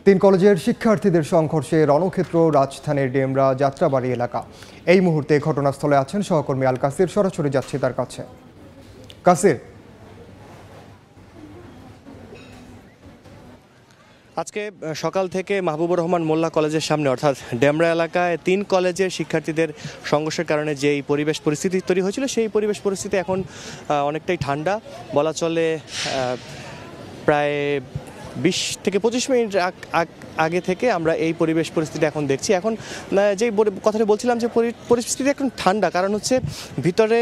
তিন কলেজের শিক্ষার্থীদের সংঘর্ষে রণক্ষেত্র রাজধানীর ডেমরা যাত্রাবাড়ি এলাকা। এই মুহূর্তে ঘটনাস্থলে আছেন সহকর্মী আল কাসির। সরাসরি যাচ্ছে তার কাছে। কাসির, আজকে সকাল থেকে মাহবুবুর রহমান মোল্লা কলেজের সামনে অর্থাৎ ডেমরা এলাকায় তিন কলেজের শিক্ষার্থীদের সংঘর্ষের কারণে যেই পরিবেশ পরিস্থিতি তৈরি হয়েছিল সেই পরিবেশ পরিস্থিতি এখন অনেকটাই ঠান্ডা বলা চলে। প্রায় 20 থেকে 25 মিনিট আগে থেকে আমরা এই পরিবেশ পরিস্থিতি এখন দেখছি। এখন যেই কথাটা বলছিলাম যে পরিস্থিতি এখন ঠান্ডা, কারণ হচ্ছে ভিতরে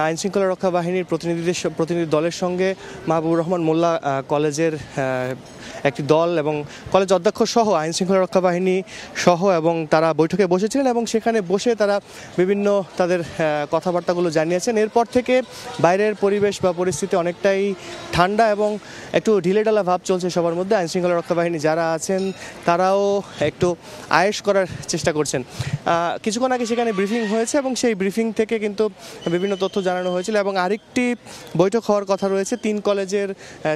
আইনশৃঙ্খলা রক্ষা বাহিনীর প্রতিনিধি দলের সঙ্গে মাহবুবুর রহমান মোল্লা কলেজের একটি দল এবং কলেজ অধ্যক্ষ সহ আইনশৃঙ্খলা রক্ষা বাহিনী সহ এবং তারা বৈঠকে বসেছিলেন এবং সেখানে বসে তারা বিভিন্ন তাদের কথাবার্তাগুলো জানিয়েছেন। এরপর থেকে বাইরের পরিবেশ বা পরিস্থিতি অনেকটাই ঠান্ডা এবং একটু ঢিলেঢালা ভাব চলছে সবার মধ্যে। আইনশৃঙ্খলা রক্ষা বাহিনী যারা আছেন তারাও একটু আয়েশ করার চেষ্টা করছেন। কিছুক্ষণ আগে সেখানে ব্রিফিং হয়েছে এবং সেই ব্রিফিং থেকে কিন্তু বিভিন্ন তথ্য জানানো হয়েছিল এবং আরেকটি বৈঠক হওয়ার কথা রয়েছে তিন কলেজের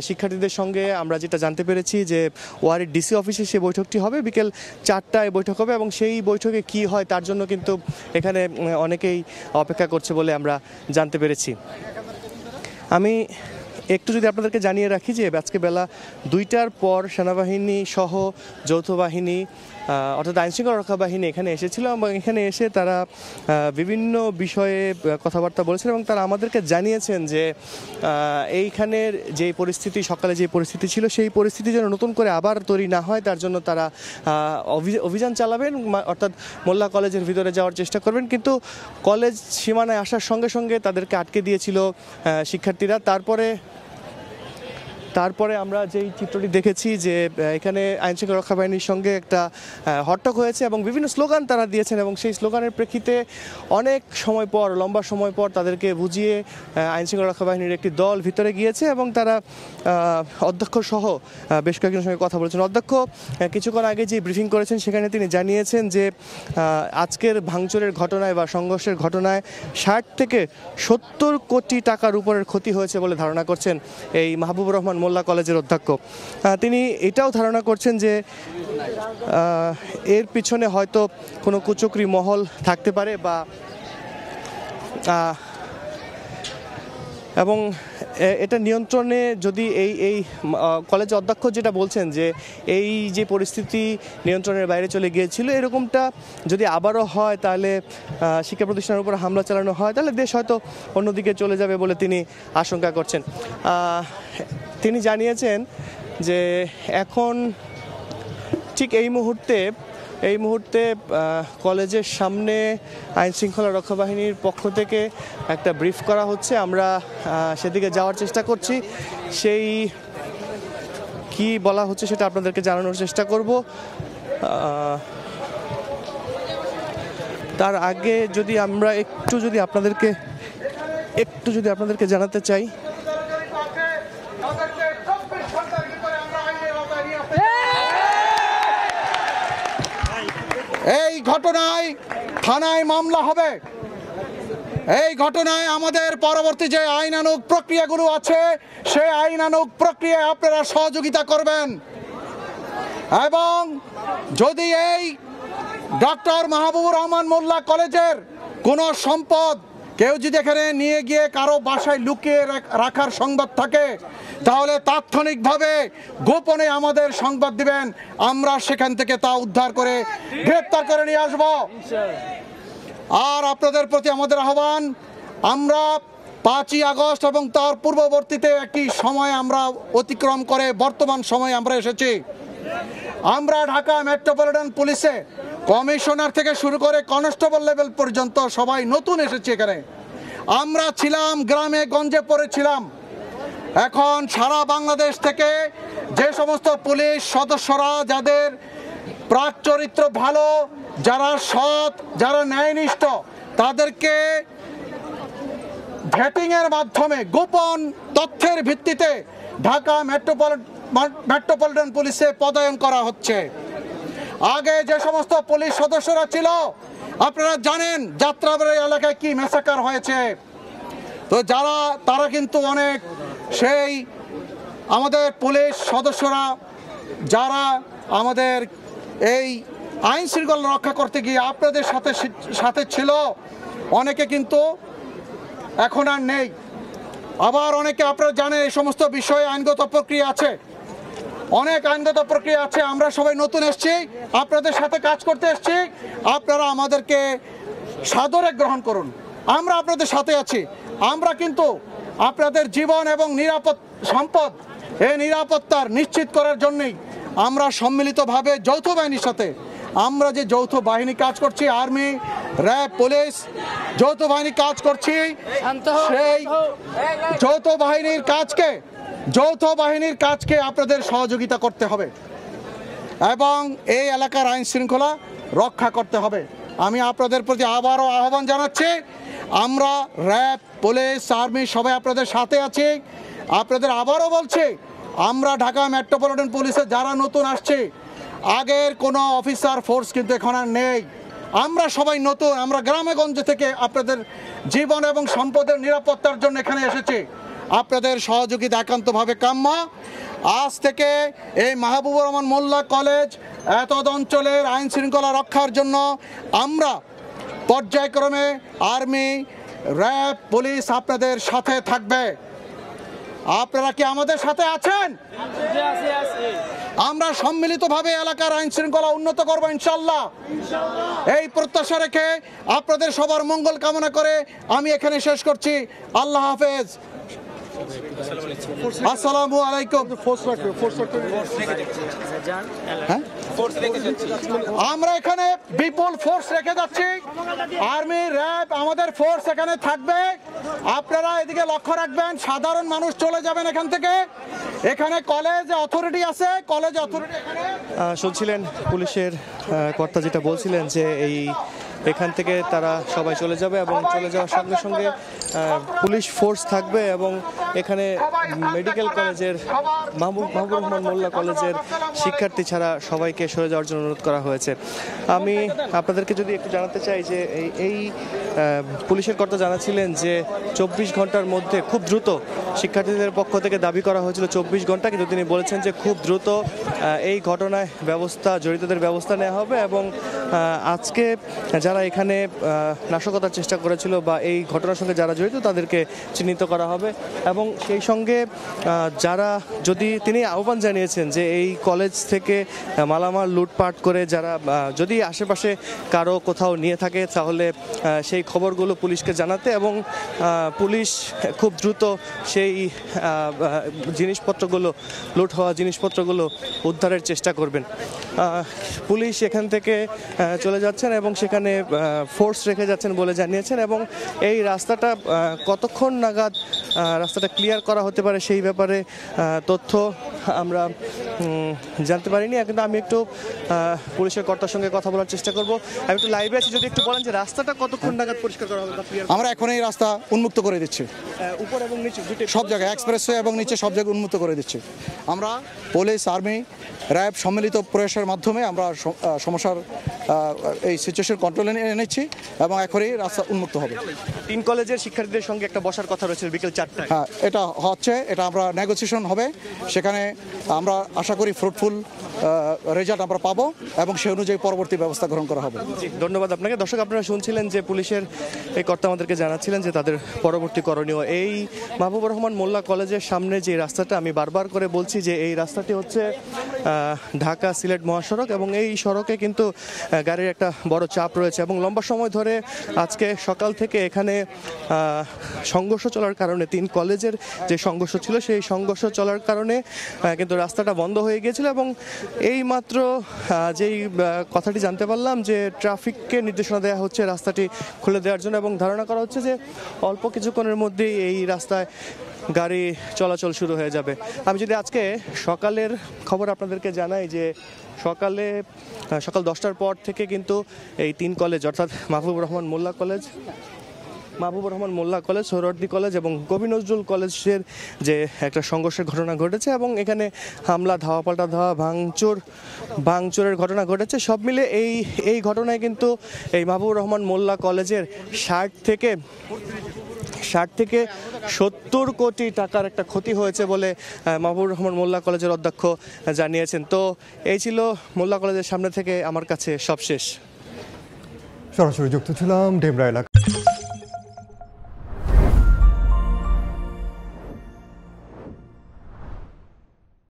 শিক্ষার্থীদের সঙ্গে। আমরা যেটা জানতে পেরেছি যে ওয়ারির ডিসি অফিসে সেই বৈঠকটি হবে, বিকেল 4টায় বৈঠক হবে এবং সেই বৈঠকে কি হয় তার জন্য কিন্তু এখানে অনেকেই অপেক্ষা করছে বলে আমরা জানতে পেরেছি। আমি একটু যদি আপনাদেরকে জানিয়ে রাখি যে আজকে বেলা 2টার পর সেনাবাহিনী সহ যৌথ বাহিনী অর্থাৎ আইনশৃঙ্খলা রক্ষা বাহিনী এখানে এসেছিল এবং এখানে এসে তারা বিভিন্ন বিষয়ে কথাবার্তা বলেছেন এবং তারা আমাদেরকে জানিয়েছেন যে এইখানের যে পরিস্থিতি, সকালে যে পরিস্থিতি ছিল সেই পরিস্থিতি যেন নতুন করে আবার তৈরি না হয় তার জন্য তারা অভিযান চালাবেন, অর্থাৎ মোল্লা কলেজের ভিতরে যাওয়ার চেষ্টা করবেন। কিন্তু কলেজ সীমানায় আসার সঙ্গে সঙ্গে তাদেরকে আটকে দিয়েছিল শিক্ষার্থীরা। তারপরে আমরা যেই চিত্রটি দেখেছি যে এখানে আইনশৃঙ্খলা রক্ষা বাহিনীর সঙ্গে একটা হট্টক হয়েছে এবং বিভিন্ন স্লোগান তারা দিয়েছেন এবং সেই স্লোগানের প্রেক্ষিতে অনেক সময় পর, লম্বা সময় পর তাদেরকে বুঝিয়ে আইনশৃঙ্খলা রক্ষা বাহিনীর একটি দল ভিতরে গিয়েছে এবং তারা অধ্যক্ষ সহ বেশ কয়েকজনের সঙ্গে কথা বলেছেন। অধ্যক্ষ কিছুক্ষণ আগে যে ব্রিফিং করেছেন সেখানে তিনি জানিয়েছেন যে আজকের ভাঙচুরের ঘটনায় বা সংঘর্ষের ঘটনায় 60 থেকে 70 কোটি টাকার উপরের ক্ষতি হয়েছে বলে ধারণা করছেন এই মাহবুবুর রহমান মোল্লা কলেজের অধ্যক্ষ। তিনি এটাও ধারণা করছেন যে এর পিছনে হয়তো কোনো কুচক্রী মহল থাকতে পারে বা এবং এটা নিয়ন্ত্রণে যদি এই কলেজ অধ্যক্ষ যেটা বলছেন যে এই যে পরিস্থিতি নিয়ন্ত্রণের বাইরে চলে গিয়েছিল, এরকমটা যদি আবারও হয় তাহলে শিক্ষা প্রতিষ্ঠানের উপর হামলা চালানো হয় তাহলে দেশ হয়তো অন্যদিকে চলে যাবে বলে তিনি আশঙ্কা করছেন। তিনি জানিয়েছেন যে এখন ঠিক এই মুহূর্তে কলেজের সামনে আইনশৃঙ্খলা রক্ষা বাহিনীর পক্ষ থেকে একটা ব্রিফ করা হচ্ছে। আমরা সেদিকে যাওয়ার চেষ্টা করছি, সেই কি বলা হচ্ছে সেটা আপনাদেরকে জানানোর চেষ্টা করব। তার আগে যদি আমরা একটু যদি আপনাদেরকে জানাতে চাই, এই ঘটনায় থানায় মামলা হবে। এই ঘটনায় আমাদের পরবর্তী যে আইনানুগ প্রক্রিয়াগুলো আছে সেই আইনানুগ প্রক্রিয়ায় আপনারা সহযোগিতা করবেন এবং যদি এই ডক্টর মাহবুবুর রহমান মোল্লা কলেজের কোনো সম্পদ কেউ যদি এখানে নিয়ে গিয়ে কারো বাসায় লুকিয়ে রাখার সংবাদ থাকে তাহলে তাৎক্ষণিকভাবে গোপনে আমাদের সংবাদ দিবেন, আমরা সেখান থেকে তা উদ্ধার করে গ্রেপ্তার করে নিয়ে আসব। আর আপনাদের প্রতি আমাদের আহ্বান, আমরা 5ই আগস্ট এবং তার পূর্ববর্তীতে একটি সময় আমরা অতিক্রম করে বর্তমান সময়ে আমরা এসেছি। আমরা ঢাকা মেট্রোপলিটন পুলিশে কমিশনার থেকে শুরু করে কনস্টেবল লেভেল পর্যন্ত সবাই নতুন এসেছি এখানে। আমরা ছিলাম গ্রামে গঞ্জে পড়েছিলাম, এখন সারা বাংলাদেশ থেকে যে সমস্ত পুলিশ সদস্যরা যাদের প্রাক চরিত্র ভালো, যারা সৎ, যারা ন্যায়নিষ্ঠ, তাদেরকে ভেটিংয়ের মাধ্যমে গোপন তথ্যের ভিত্তিতে ঢাকা মেট্রোপলিটন পুলিশে পদায়ন করা হচ্ছে। আগে যে সমস্ত পুলিশ সদস্যরা ছিল আপনারা জানেন যাত্রাবাড়ি এলাকায় কি ম্যাসাকার হয়েছে, তো তারা কিন্তু অনেক সেই আমাদের পুলিশ সদস্যরা যারা আমাদের এই আইন শৃঙ্খলা রক্ষা করতে গিয়ে আপনাদের সাথে ছিল, অনেকে কিন্তু এখন আর নেই। আবার অনেকে আপনারা জানেন এই সমস্ত বিষয়ে আইনগত প্রক্রিয়া আছে, অনেক আইনগত প্রক্রিয়া আছে। আমরা সবাই নতুন এসেছি, আপনাদের সাথে কাজ করতে এসেছি, আপনারা আমাদেরকে সাদরে গ্রহণ করুন। আমরা আপনাদের সাথে আছি। আমরা কিন্তু আপনাদের জীবন এবং সম্পদ এই নিরাপত্তার নিশ্চিত করার জন্যই আমরা সম্মিলিতভাবে যৌথ বাহিনীর সাথে, আমরা যে যৌথ বাহিনী কাজ করছি, আর্মি, র্যাব, পুলিশ যৌথ বাহিনী কাজ করছি, সেই যৌথ বাহিনীর কাজকে আপনাদের সহযোগিতা করতে হবে এবং এই এলাকার আইন শৃঙ্খলা রক্ষা করতে হবে। আমি আপনাদের প্রতি আবারও আহ্বান জানাচ্ছি, আমরা র্যাব, পুলিশ, আর্মি সবাই আপনাদের সাথে আছি। আপনাদের আবারও বলছি, আমরা ঢাকা মেট্রোপলিটন পুলিশে যারা নতুন আসছে, আগের কোনো অফিসার ফোর্স কিন্তু এখন আর নেই। আমরা সবাই নতুন, আমরা গ্রামে গঞ্জে থেকে আপনাদের জীবন এবং সম্পদের নিরাপত্তার জন্য এখানে এসেছি। আপনাদের সহযোগিতা একান্তভাবে কাম্য। আজ থেকে এই মাহবুবুর রহমান মোল্লা কলেজ এতদ অঞ্চলের আইন শৃঙ্খলা রক্ষার জন্য আমরা পর্যায়ক্রমে আর্মি, র্যাব, পুলিশ আপনাদের সাথে থাকবে। আপনারা কি আমাদের সাথে আছেন? আমরা সম্মিলিতভাবে এলাকার আইন শৃঙ্খলা উন্নত করব ইনশাল্লাহ। এই প্রত্যাশা রেখে আপনাদের সবার মঙ্গল কামনা করে আমি এখানে শেষ করছি। আল্লাহ হাফেজ। আসসালামু আলাইকুম। আমরা এখানে বিপুল ফোর্স রেখে যাচ্ছি, আর্মি, র্যাব, আমাদের ফোর্স এখানে থাকবে। আপনারা এদিকে লক্ষ্য রাখবেন, সাধারণ মানুষ চলে যাবেন এখান থেকে। এখানে কলেজ অথরিটি আছে, কলেজ অথরিটি শুনছিলেন পুলিশের কর্তা যেটা বলছিলেন যে এখান থেকে তারা সবাই চলে যাবে এবং চলে যাওয়ার সঙ্গে সঙ্গে পুলিশ ফোর্স থাকবে এবং এখানে মেডিকেল কলেজের মাহবুবুর রহমান মোল্লা কলেজের শিক্ষার্থী ছাড়া সবাইকে সরে যাওয়ার জন্য অনুরোধ করা হয়েছে। আমি আপনাদেরকে যদি একটু জানাতে চাই যে এই পুলিশের কর্তা জানাচ্ছিলেন যে 24 ঘন্টার মধ্যে খুব দ্রুত, শিক্ষার্থীদের পক্ষ থেকে দাবি করা হয়েছিল 24 ঘন্টা, কিন্তু তিনি বলেছেন যে খুব দ্রুত এই ঘটনায় জড়িতদের ব্যবস্থা নেওয়া হবে এবং আজকে যারা এখানে নাশকতার চেষ্টা করেছিল বা এই ঘটনার সঙ্গে যারা জড়িত তাদেরকে চিহ্নিত করা হবে এবং সেই সঙ্গে যারা, যদি তিনি আহ্বান জানিয়েছেন যে এই কলেজ থেকে মালামাল লুটপাট করে যারা যদি আশেপাশে কারো কোথাও নিয়ে থাকে তাহলে সেই খবরগুলো পুলিশকে জানাতে এবং পুলিশ খুব দ্রুত সেই জিনিসপত্রগুলো, লুট হওয়া জিনিসপত্রগুলো উদ্ধারের চেষ্টা করবেন। পুলিশ এখান থেকে চলে যাচ্ছেন এবং সেখানে ফোর্স রেখে যাচ্ছেন বলে জানিয়েছেন এবং এই রাস্তাটা কতক্ষণ নাগাদ রাস্তাটা ক্লিয়ার করা হতে পারে সেই ব্যাপারে তথ্য আমরা জানতে পারিনি, কিন্তু আমি একটু পুলিশের কর্তার সঙ্গে কথা বলার চেষ্টা করব। আমি একটু লাইভে আছি, যদি একটু বলেন যে রাস্তাটা কতক্ষণ নাগাদ পরিষ্কার করা হবে? আমরা এখন এই রাস্তা উন্মুক্ত করে দিচ্ছি, উপর এবং নিচে সব জায়গায়, এক্সপ্রেসওয়ে এবং নিচে সব জায়গায় উন্মুক্ত করে দিচ্ছি। আমরা পুলিশ, আর্মি, র্যাব সম্মিলিত প্রয়াসের মাধ্যমে আমরা সমস্যার এই সিচুয়েশন কন্ট্রোলে এনেছি এবং এখনই রাস্তা উন্মুক্ত হবে। 3 কলেজের শিক্ষার্থীদের সঙ্গে একটা বসার কথা রয়েছে বিকেল 4টায়। হ্যাঁ, এটা হচ্ছে, এটা আমরা নেগোসিয়েশন হবে, সেখানে আমরা আশা করি ফ্রুটফুল রেজাল্ট আমরা পাবো এবং সেই অনুযায়ী পরবর্তী ব্যবস্থা গ্রহণ করা হবে। ধন্যবাদ আপনাকে। দর্শক, আপনারা শুনছিলেন যে পুলিশের এই কর্তা আমাদেরকে জানাচ্ছিলেন যে তাদের পরবর্তী করণীয়। এই মাহবুবুর রহমান মোল্লা কলেজের সামনে যে রাস্তাটা, আমি বারবার করে বলছি যে এই রাস্তাটি হচ্ছে ঢাকা সিলেট মহাসড়ক এবং এই সড়কে কিন্তু গাড়ির একটা বড় চাপ রয়েছে এবং লম্বা সময় ধরে আজকে সকাল থেকে এখানে সংঘর্ষ চলার কারণে 3 কলেজের যে সংঘর্ষ ছিল সেই সংঘর্ষ চলার কারণে কিন্তু রাস্তাটা বন্ধ হয়ে গিয়েছিল এবং এই মাত্র যেই কথাটি জানতে পারলাম যে ট্রাফিককে নির্দেশনা দেওয়া হচ্ছে রাস্তাটি খুলে দেওয়ার জন্য এবং ধারণা করা হচ্ছে যে অল্প কিছুক্ষণের মধ্যেই এই রাস্তায় গাড়ি চলাচল শুরু হয়ে যাবে। আমি যদি আজকে সকালের খবর আপনাদেরকে জানাই যে সকাল 10টার পর থেকে কিন্তু এই 3 কলেজ অর্থাৎ মাহবুবুর রহমান মোল্লা কলেজ, সোহরাওয়ার্দী কলেজ এবং কবি নজরুল কলেজের যে একটা সংঘর্ষের ঘটনা ঘটেছে এবং এখানে হামলা, ধাওয়া পাল্টা ধাওয়া, ভাঙচুরের ঘটনা ঘটেছে। সব মিলে এই ঘটনায় কিন্তু এই মাহবুবুর রহমান মোল্লা কলেজের 60 থেকে 60 থেকে 70 কোটি টাকার একটা ক্ষতি হয়েছে বলে মাহবুবুর রহমান মোল্লা কলেজের অধ্যক্ষ জানিয়েছেন। তো এই ছিল মোল্লা কলেজের সামনে থেকে আমার কাছে সবশেষ। সরাসরি যুক্ত ছিলাম ডেমরা এলাকা।